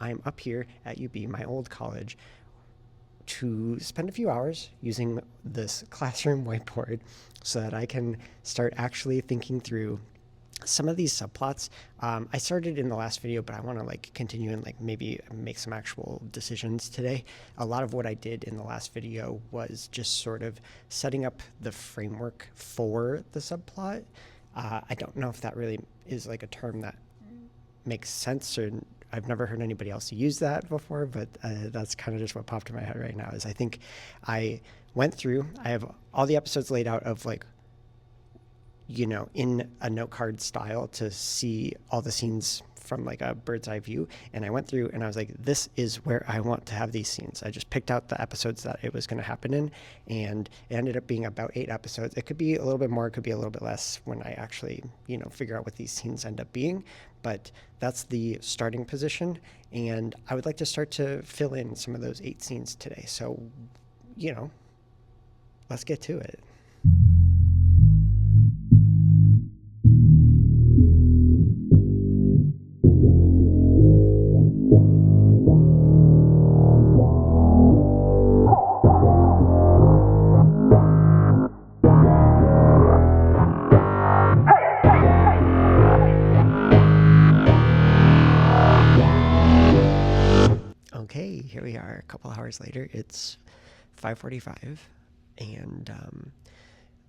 I'm up here at UB, my old college, to spend a few hours using this classroom whiteboard so that I can start actually thinking through some of these subplots. I started in the last video, but I want to like continue and like maybe make some actual decisions today. A lot of what I did in the last video was just sort of setting up the framework for the subplot. I don't know if that really is like a term that makes sense, or I've never heard anybody else use that before, but that's kind of just what popped in my head right now. Is I think I went through, I have all the episodes laid out of like, in a note card style to see all the scenes from like a bird's eye view. And I went through and I was like, this is where I want to have these scenes. I just picked out the episodes that it was going to happen in, and it ended up being about 8 episodes. It could be a little bit more, it could be a little bit less when I actually, figure out what these scenes end up being. But that's the starting position. And I would like to start to fill in some of those 8 scenes today. So, let's get to it. Okay, here we are a couple hours later. It's 5:45, and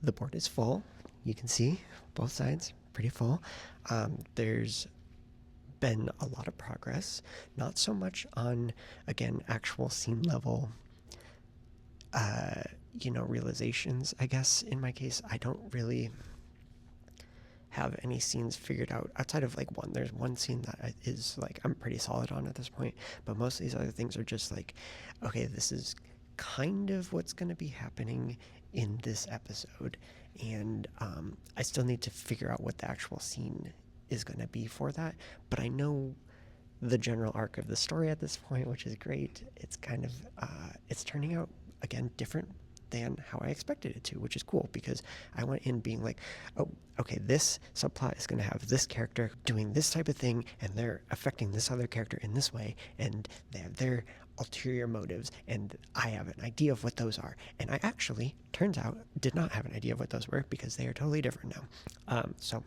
the board is full. You can see both sides pretty full. There's been a lot of progress, not so much on, again, actual scene level realizations. I guess in my case, I don't really have any scenes figured out outside of like one. There's one scene that is like I'm pretty solid on at this point, but most of these other things are just like, okay, this is kind of what's going to be happening in this episode, and I still need to figure out what the actual scene is going to be for that. But I know the general arc of the story at this point, which is great. It's kind of it's turning out again different than how I expected it to, which is cool because I went in being like, oh, okay, this subplot is going to have this character doing this type of thing, and they're affecting this other character in this way, and they have their ulterior motives, and I have an idea of what those are. And I actually, turns out, did not have an idea of what those were because they are totally different now. So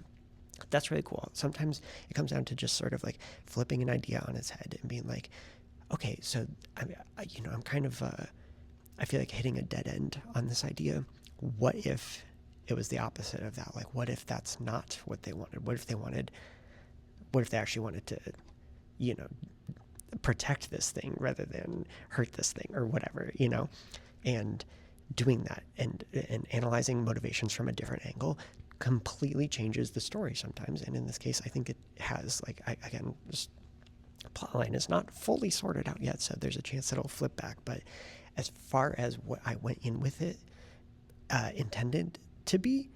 that's really cool. Sometimes it comes down to just sort of like flipping an idea on its head and being like, okay, so I'm kind of I feel like hitting a dead end on this idea. What if it was the opposite of that? Like, what if that's not what they wanted? What if they actually wanted to, protect this thing rather than hurt this thing or whatever, And doing that and analyzing motivations from a different angle completely changes the story sometimes. And in this case, I think it has, like, again, this plotline is not fully sorted out yet, so there's a chance that it'll flip back. But as far as what I went in with it intended to be,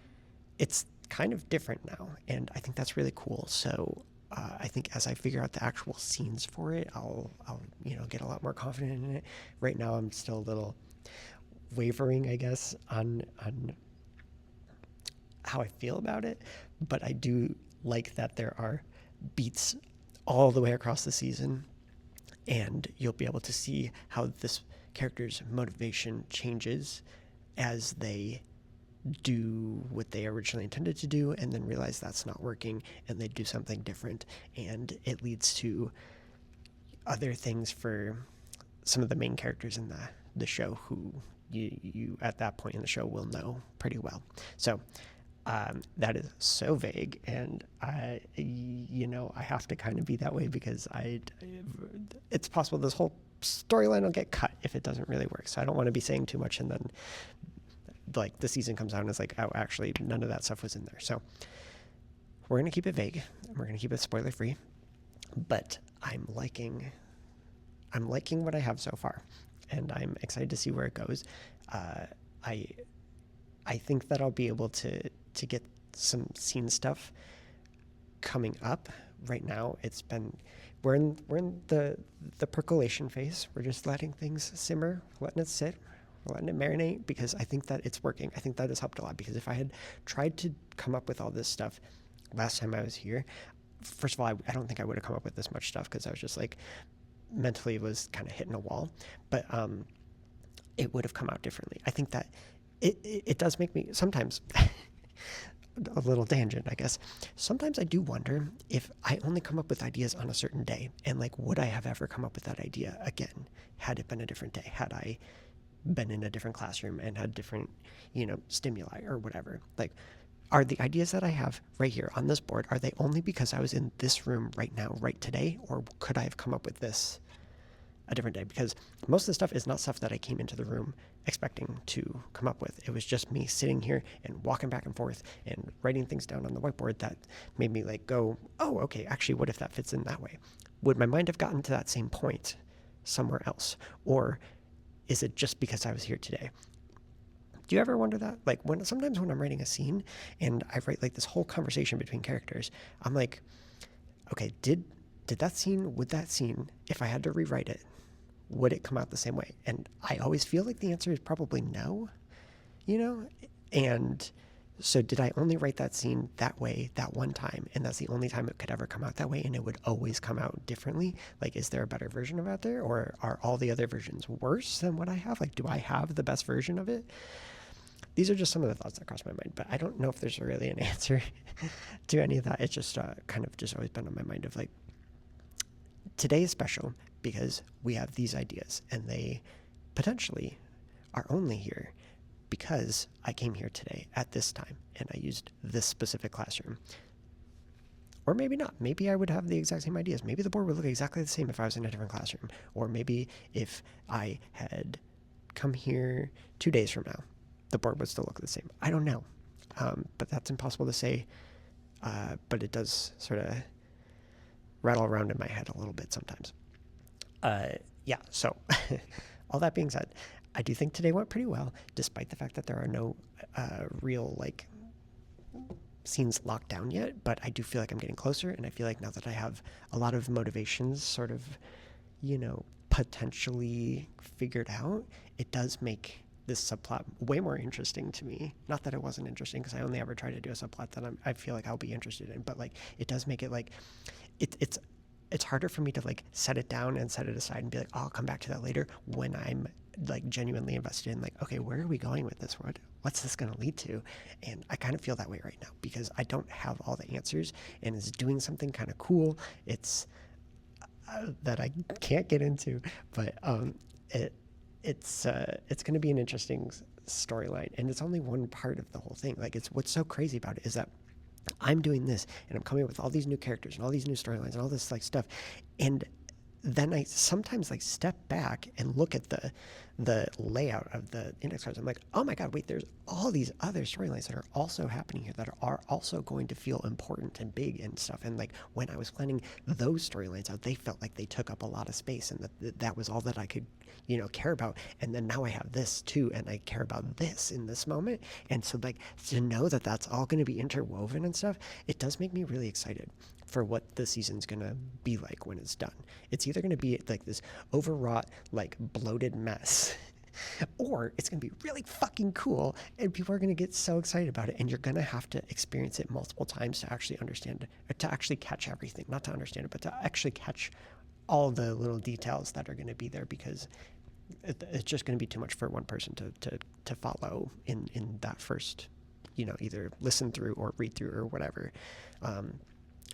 it's kind of different now, and I think that's really cool. So I think as I figure out the actual scenes for it, I'll get a lot more confident in it. Right now, I'm still a little wavering, I guess, on how I feel about it, but I do like that there are beats all the way across the season, and you'll be able to see how this character's motivation changes as they do what they originally intended to do and then realize that's not working and they do something different, and it leads to other things for some of the main characters in the show who you at that point in the show will know pretty well. So that is so vague, and I have to kind of be that way because it's possible this whole storyline will get cut if it doesn't really work. So I don't want to be saying too much and then like the season comes out and it's like, oh, actually none of that stuff was in there. So we're going to keep it vague and we're going to keep it spoiler free, but I'm liking what I have so far, and I'm excited to see where it goes. I think that I'll be able to get some scene stuff coming up. Right now, we're in the percolation phase. We're just letting things simmer, letting it sit, letting it marinate, because I think that it's working. I think that has helped a lot, because if I had tried to come up with all this stuff last time I was here, first of all, I don't think I would have come up with this much stuff, because I was just like, mentally was kind of hitting a wall, but it would have come out differently. I think that it does make me sometimes a little tangent, I guess. Sometimes I do wonder if I only come up with ideas on a certain day, and like, would I have ever come up with that idea again had it been a different day? Had I been in a different classroom and had different, stimuli or whatever? Like, are the ideas that I have right here on this board, are they only because I was in this room right now, right today, or could I have come up with this a different day? Because most of the stuff is not stuff that I came into the room expecting to come up with. It was just me sitting here and walking back and forth and writing things down on the whiteboard that made me like go, oh, okay, actually, what if that fits in that way? Would my mind have gotten to that same point somewhere else? Or is it just because I was here today? Do you ever wonder that? Like, sometimes when I'm writing a scene and I write like this whole conversation between characters, I'm like, okay, would that scene, if I had to rewrite it, would it come out the same way? And I always feel like the answer is probably no, And so did I only write that scene that way that one time, and that's the only time it could ever come out that way, and it would always come out differently? Like, is there a better version of it out there, or are all the other versions worse than what I have? Like, do I have the best version of it? These are just some of the thoughts that cross my mind, but I don't know if there's really an answer to any of that. It's just kind of just always been on my mind of like, today is special because we have these ideas, and they potentially are only here because I came here today at this time and I used this specific classroom. Or maybe not. Maybe I would have the exact same ideas. Maybe the board would look exactly the same if I was in a different classroom. Or maybe if I had come here 2 days from now, the board would still look the same. I don't know. But that's impossible to say. But it does sort of rattle around in my head a little bit sometimes. So all that being said, I do think today went pretty well, despite the fact that there are no real like scenes locked down yet. But I do feel like I'm getting closer, and I feel like now that I have a lot of motivations sort of, potentially figured out, it does make this subplot way more interesting to me. Not that it wasn't interesting, because I only ever try to do a subplot that I feel like I'll be interested in, but like it does make it like it's harder for me to like set it down and set it aside and be like, oh, I'll come back to that later, when I'm like genuinely invested in like, okay, where are we going with this? What's this going to lead to? And I kind of feel that way right now because I don't have all the answers, and it's doing something kind of cool. It's that I can't get into, but it's going to be an interesting storyline, and it's only one part of the whole thing. Like, it's what's so crazy about it is that I'm doing this and I'm coming up with all these new characters and all these new storylines and all this like stuff, and then I sometimes like step back and look at the layout of the index cards. I'm like, oh my god, wait, there's all these other storylines that are also happening here that are also going to feel important and big and stuff. And like when I was planning those storylines out, they felt like they took up a lot of space, and that was all that I could care about. And then now I have this too, and I care about this in this moment. And so like to know that that's all going to be interwoven and stuff, it does make me really excited for what the season's going to be like when it's done. It's either going to be like this overwrought, like bloated mess, or it's going to be really fucking cool and people are going to get so excited about it, and you're going to have to experience it multiple times to actually understand it, or to actually catch everything. Not to understand it, but to actually catch all the little details that are going to be there, because it's just going to be too much for one person to follow in that first, either listen through or read through or whatever.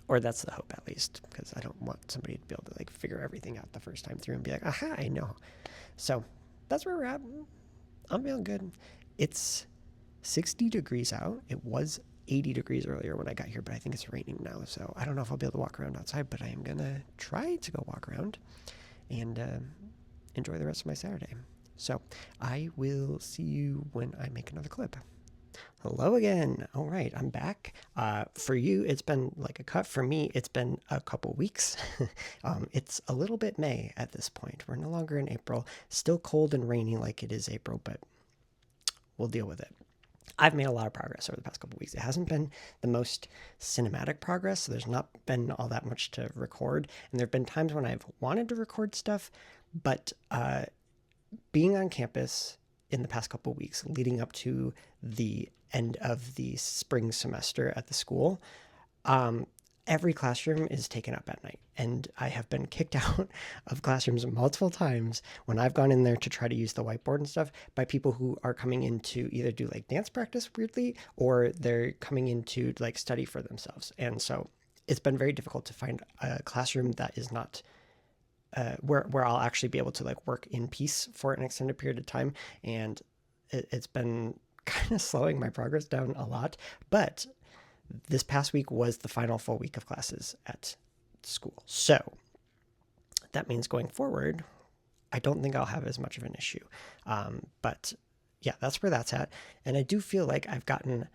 Or that's the hope, at least, because I don't want somebody to be able to like figure everything out the first time through and be like, aha, I know. So that's where we're at. I'm feeling good. It's 60 degrees out. It was 80 degrees earlier when I got here, but I think it's raining now. So I don't know if I'll be able to walk around outside, but I am going to try to go walk around and enjoy the rest of my Saturday. So I will see you when I make another clip. Hello again. All right, I'm back. For you, it's been like a cut. For me, it's been a couple weeks. It's a little bit May at this point. We're no longer in April. Still cold and rainy like it is April, but we'll deal with it. I've made a lot of progress over the past couple weeks. It hasn't been the most cinematic progress, so there's not been all that much to record. And there have been times when I've wanted to record stuff, but being on campus in the past couple of weeks leading up to the end of the spring semester at the school, every classroom is taken up at night. And I have been kicked out of classrooms multiple times when I've gone in there to try to use the whiteboard and stuff by people who are coming in to either do like dance practice weirdly, or they're coming in to like study for themselves. And so it's been very difficult to find a classroom that is not where I'll actually be able to like work in peace for an extended period of time. And it's been kind of slowing my progress down a lot. But this past week was the final full week of classes at school. So that means going forward, I don't think I'll have as much of an issue. But yeah, that's where that's at. And I do feel like I've gotten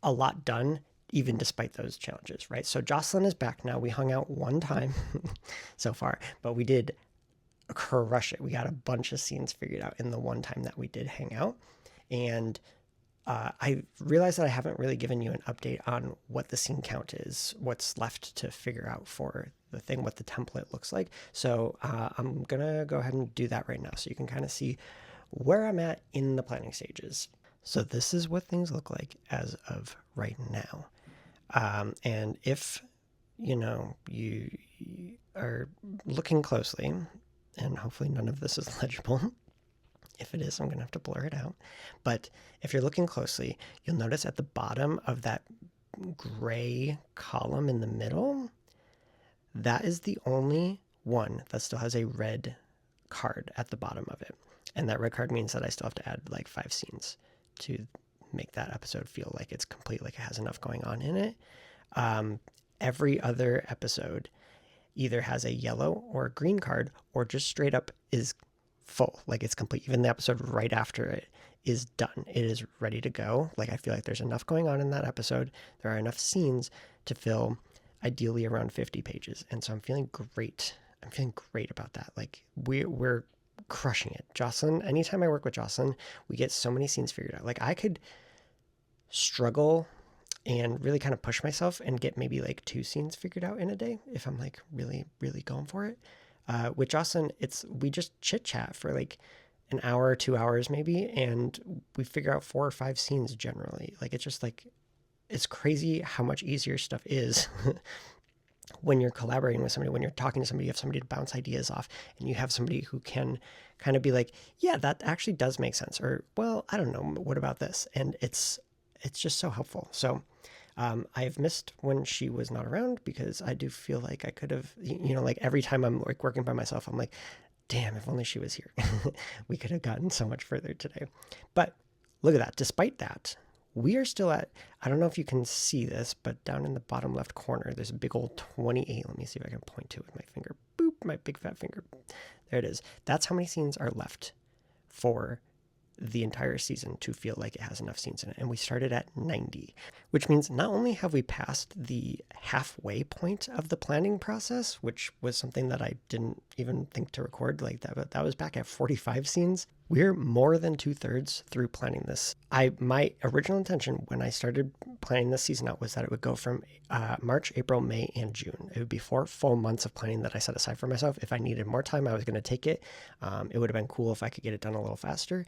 a lot done even despite those challenges, right? So Jocelyn is back now. We hung out one time so far, but we did crush it. We got a bunch of scenes figured out in the one time that we did hang out. And I realized that I haven't really given you an update on what the scene count is, what's left to figure out for the thing, what the template looks like. So I'm going to go ahead and do that right now so you can kind of see where I'm at in the planning stages. So this is what things look like as of right now. And if, you are looking closely, and hopefully none of this is legible. If it is, I'm going to have to blur it out. But if you're looking closely, you'll notice at the bottom of that gray column in the middle, that is the only one that still has a red card at the bottom of it. And that red card means that I still have to add like 5 scenes to make that episode feel like it's complete, like it has enough going on in it. Every other episode either has a yellow or a green card, or just straight up is full, like it's complete. Even the episode right after it is done. It is ready to go. Like I feel like there's enough going on in that episode. There are enough scenes to fill ideally around 50 pages. And so I'm feeling great. I'm feeling great about that. Like we're crushing it. Jocelyn, anytime I work with Jocelyn, we get so many scenes figured out. Like I could struggle and really kind of push myself and get maybe like 2 scenes figured out in a day if I'm like really, really going for it. With Jocelyn, we just chit chat for like an hour or 2 hours maybe, and we figure out 4 or 5 scenes generally. Like it's just like, it's crazy how much easier stuff is when you're collaborating with somebody, when you're talking to somebody, you have somebody to bounce ideas off, and you have somebody who can kind of be like, yeah, that actually does make sense. Or, well, I don't know, what about this? And it's just so helpful. So I've missed when she was not around, because I do feel like I could have, like every time I'm like working by myself, I'm like, damn, if only she was here. We could have gotten so much further today. But look at that. Despite that, we are still at, I don't know if you can see this, but down in the bottom left corner, there's a big old 28. Let me see if I can point to it with my finger. Boop, my big fat finger. There it is. That's how many scenes are left for the entire season to feel like it has enough scenes in it. And we started at 90, which means not only have we passed the halfway point of the planning process, which was something that I didn't even think to record, like that was back at 45 scenes. We're more than 2/3 through planning this. My original intention when I started planning this season out was that it would go from March, April, May, and June. It would be 4 full months of planning that I set aside for myself. If I needed more time, I was going to take it. It would have been cool if I could get it done a little faster.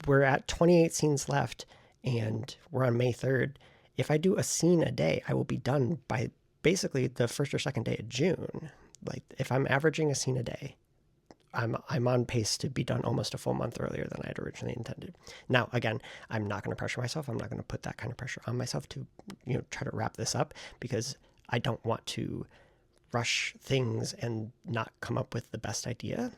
We're at 28 scenes left, and we're on May 3rd. If I do a scene a day, I will be done by basically the first or second day of June. Like if I'm averaging a scene a day, I'm on pace to be done almost a full month earlier than I had originally intended. Now, again, I'm not going to pressure myself. I'm not going to put that kind of pressure on myself to, try to wrap this up, because I don't want to rush things and not come up with the best idea.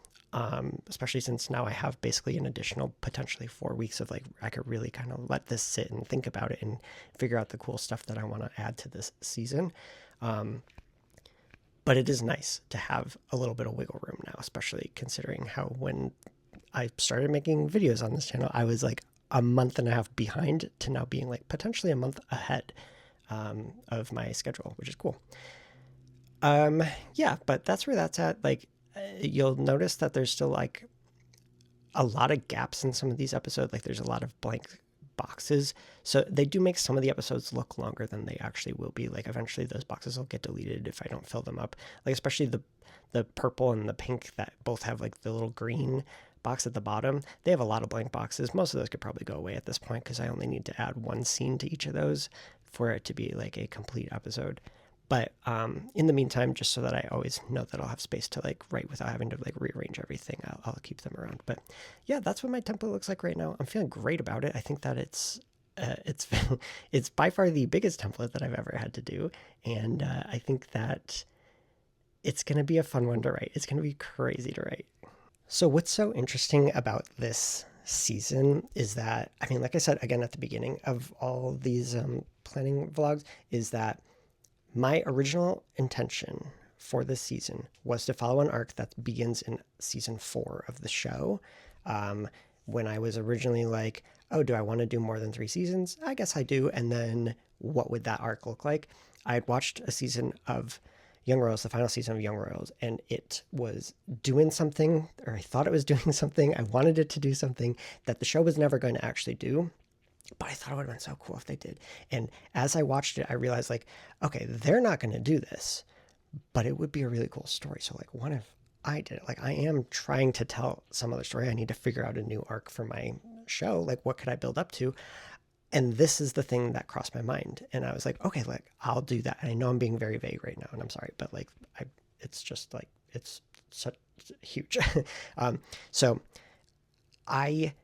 Especially since now I have basically an additional potentially 4 weeks of like, I could really kind of let this sit and think about it and figure out the cool stuff that I want to add to this season. But it is nice to have a little bit of wiggle room now, especially considering how when I started making videos on this channel, I was like a month and a half behind to now being like potentially a month ahead of my schedule, which is cool. Yeah, but that's where that's at. Like, you'll notice that there's still like a lot of gaps in some of these episodes. Like there's a lot of blank boxes. So they do make some of the episodes look longer than they actually will be. Like eventually those boxes will get deleted if I don't fill them up. Like especially the purple and the pink that both have like the little green box at the bottom. They have a lot of blank boxes. Most of those could probably go away at this point, because I only need to add 1 scene to each of those for it to be like a complete episode. But in the meantime, just so that I always know that I'll have space to like write without having to like rearrange everything, I'll keep them around. But yeah, that's what my template looks like right now. I'm feeling great about it. I think that it's it's by far the biggest template that I've ever had to do, and I think that it's going to be a fun one to write. It's going to be crazy to write. So what's so interesting about this season is that, I mean, like I said again at the beginning of all these planning vlogs, is that my original intention for this season was to follow an arc that begins in season 4 of the show. When I was originally like, oh, do I want to do more than 3 seasons? I guess I do. And then what would that arc look like? I had watched a season of Young Royals, the final season of Young Royals, and it was doing something, or I thought it was doing something. I wanted it to do something that the show was never going to actually do. But I thought it would have been so cool if they did. And as I watched it, I realized like, okay, they're not going to do this, but it would be a really cool story. So like, what if I did it? Like, I am trying to tell some other story. I need to figure out a new arc for my show. Like, what could I build up to? And this is the thing that crossed my mind. And I was like, okay, like I'll do that. And I know I'm being very vague right now, and I'm sorry, but like, it's just like, it's such huge. So I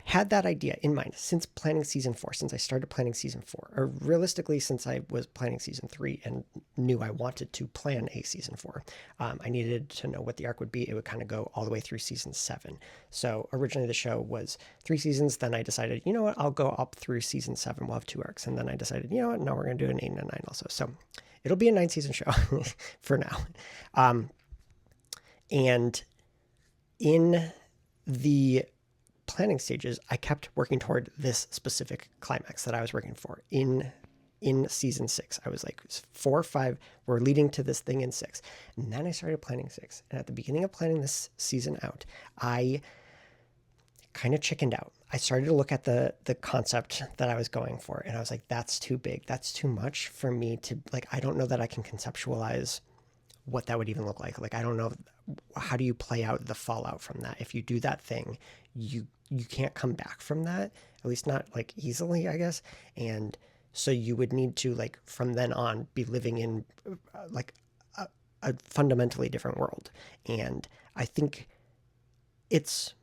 had that idea in mind since planning season 4, since I started planning season 4, or realistically, since I was planning season 3 and knew I wanted to plan a season 4. I needed to know what the arc would be. It would kind of go all the way through season 7. So originally the show was 3 seasons. Then I decided, you know what, I'll go up through season 7. We'll have 2 arcs. And then I decided, you know what, no, we're going to do an 8 and a 9 also. So it'll be a 9-season show for now. And in the planning stages, I kept working toward this specific climax that I was working for in season 6. I was like 4 or 5 were leading to this thing in 6, and then I started planning 6. And at the beginning of planning this season out, I kind of chickened out. I started to look at the concept that I was going for, and I was like, that's too big, that's too much for me to like. I don't know that I can conceptualize what that would even look like. Like, I don't know, how do you play out the fallout from that? If you do that thing, you can't come back from that, at least not like easily, I guess. And so you would need to like from then on be living in like a fundamentally different world. And I think it's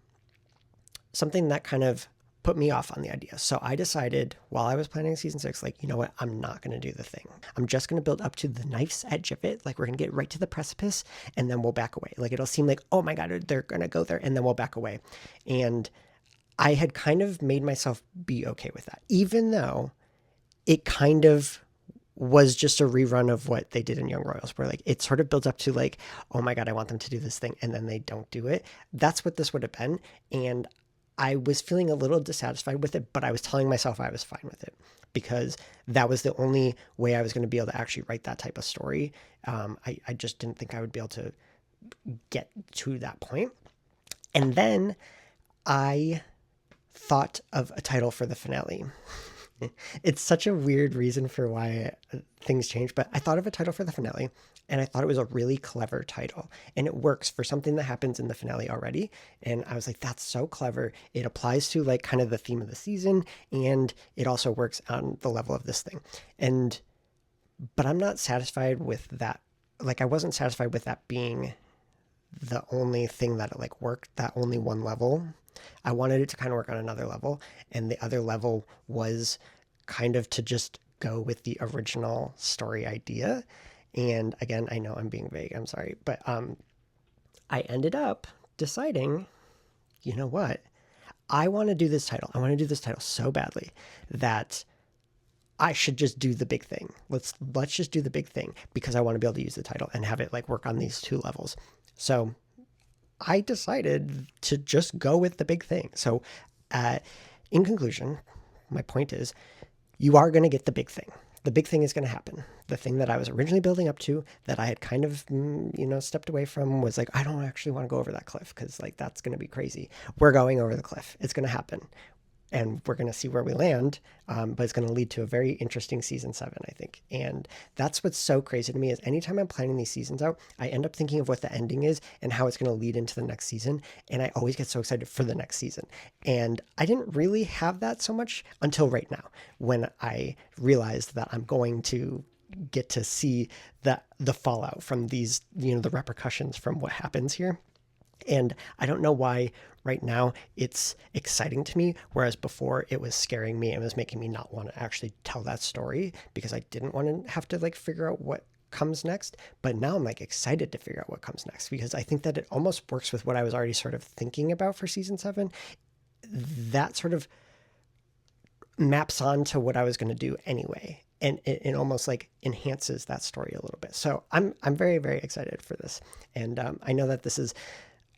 something that kind of put me off on the idea. So I decided while I was planning season 6, like, you know what, I'm not going to do the thing. I'm just going to build up to the knife's edge of it. Like, we're going to get right to the precipice and then we'll back away. Like, it'll seem like, oh my God, they're going to go there, and then we'll back away. And I had kind of made myself be okay with that, even though it kind of was just a rerun of what they did in Young Royals, where like it sort of builds up to like, oh my God, I want them to do this thing, and then they don't do it. That's what this would have been. And I was feeling a little dissatisfied with it, but I was telling myself I was fine with it because that was the only way I was going to be able to actually write that type of story. I just didn't think I would be able to get to that point. And then I thought of a title for the finale. It's such a weird reason for why things change, but I thought of a title for the finale, and I thought it was a really clever title, and it works for something that happens in the finale already. And I was like, that's so clever. It applies to like kind of the theme of the season, and it also works on the level of this thing. But I'm not satisfied with that. Like, I wasn't satisfied with that being the only thing that it like worked, that only one level. I wanted it to kind of work on another level, and the other level was kind of to just go with the original story idea. And again, I know I'm being vague, I'm sorry, but I ended up deciding, you know what? I want to do this title. I want to do this title so badly that I should just do the big thing. Let's just do the big thing because I want to be able to use the title and have it like work on these 2 levels. So I decided to just go with the big thing. So in conclusion, my point is, you are going to get the big thing. The big thing is going to happen. The thing that I was originally building up to, that I had kind of, stepped away from, was like, I don't actually want to go over that cliff because like that's going to be crazy. We're going over the cliff. It's going to happen. And we're going to see where we land, but it's going to lead to a very interesting season 7, I think. And that's what's so crazy to me is anytime I'm planning these seasons out, I end up thinking of what the ending is and how it's going to lead into the next season. And I always get so excited for the next season. And I didn't really have that so much until right now, when I realized that I'm going to get to see the fallout from these, the repercussions from what happens here. And I don't know why right now it's exciting to me, whereas before it was scaring me and was making me not want to actually tell that story because I didn't want to have to like figure out what comes next. But now I'm like excited to figure out what comes next because I think that it almost works with what I was already sort of thinking about for season 7. That sort of maps on to what I was going to do anyway. And it almost like enhances that story a little bit. So I'm very, very excited for this. And I know that this is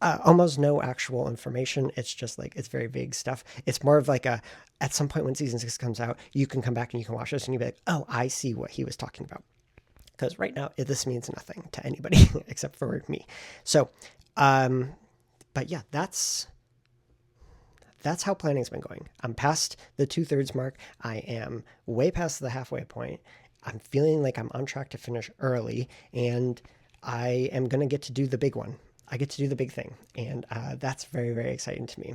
almost no actual information. It's just like, it's very vague stuff. It's more of like at some point when season 6 comes out, you can come back and you can watch this and you'll be like, oh, I see what he was talking about. Because right now this means nothing to anybody except for me. So, but yeah, that's how planning's been going. I'm past the 2/3 mark. I am way past the halfway point. I'm feeling like I'm on track to finish early, and I am going to get to do the big one. I get to do the big thing, and that's very, very exciting to me.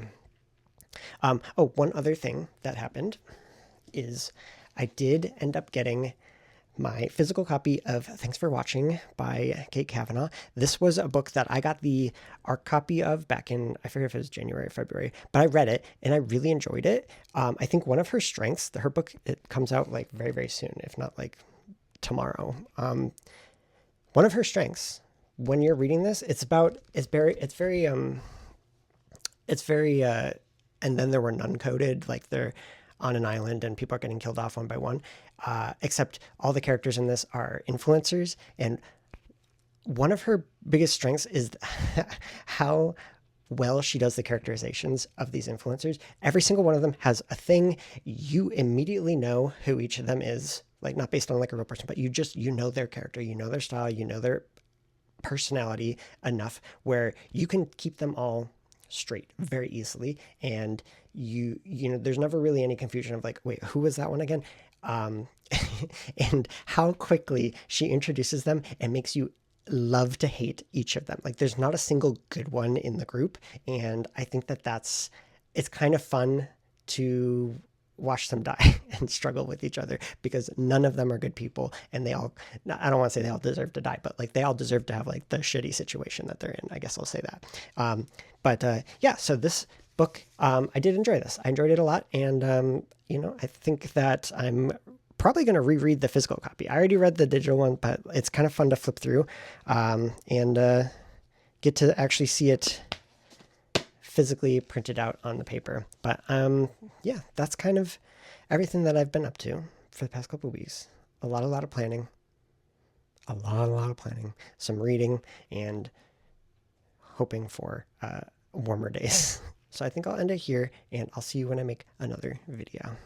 One other thing that happened is I did end up getting my physical copy of Thanks for Watching by Kate Kavanaugh. This was a book that I got the ARC copy of back in, I forget if it was January or February, but I read it and I really enjoyed it. I think one of her strengths, her book, it comes out like very, very soon, if not like tomorrow. One of her strengths when you're reading this, it's very, and then there were none coded, like they're on an island and people are getting killed off one by one. Except all the characters in this are influencers. And one of her biggest strengths is how well she does the characterizations of these influencers. Every single one of them has a thing. You immediately know who each of them is, like not based on like a real person, but you know their character, you know their style, you know their personality enough where you can keep them all straight very easily. And you know, there's never really any confusion of like, wait, who was that one again? And how quickly she introduces them and makes you love to hate each of them. Like there's not a single good one in the group. And I think that it's kind of fun to watch them die and struggle with each other because none of them are good people. And I don't want to say they all deserve to die, but like they all deserve to have like the shitty situation that they're in. I guess I'll say that. Yeah, so this book, I did enjoy this. I enjoyed it a lot. And, I think that I'm probably going to reread the physical copy. I already read the digital one, but it's kind of fun to flip through and get to actually see it physically printed out on the paper. But yeah, that's kind of everything that I've been up to for the past couple of weeks. A lot of planning. A lot of planning. Some reading and hoping for warmer days. So I think I'll end it here, and I'll see you when I make another video.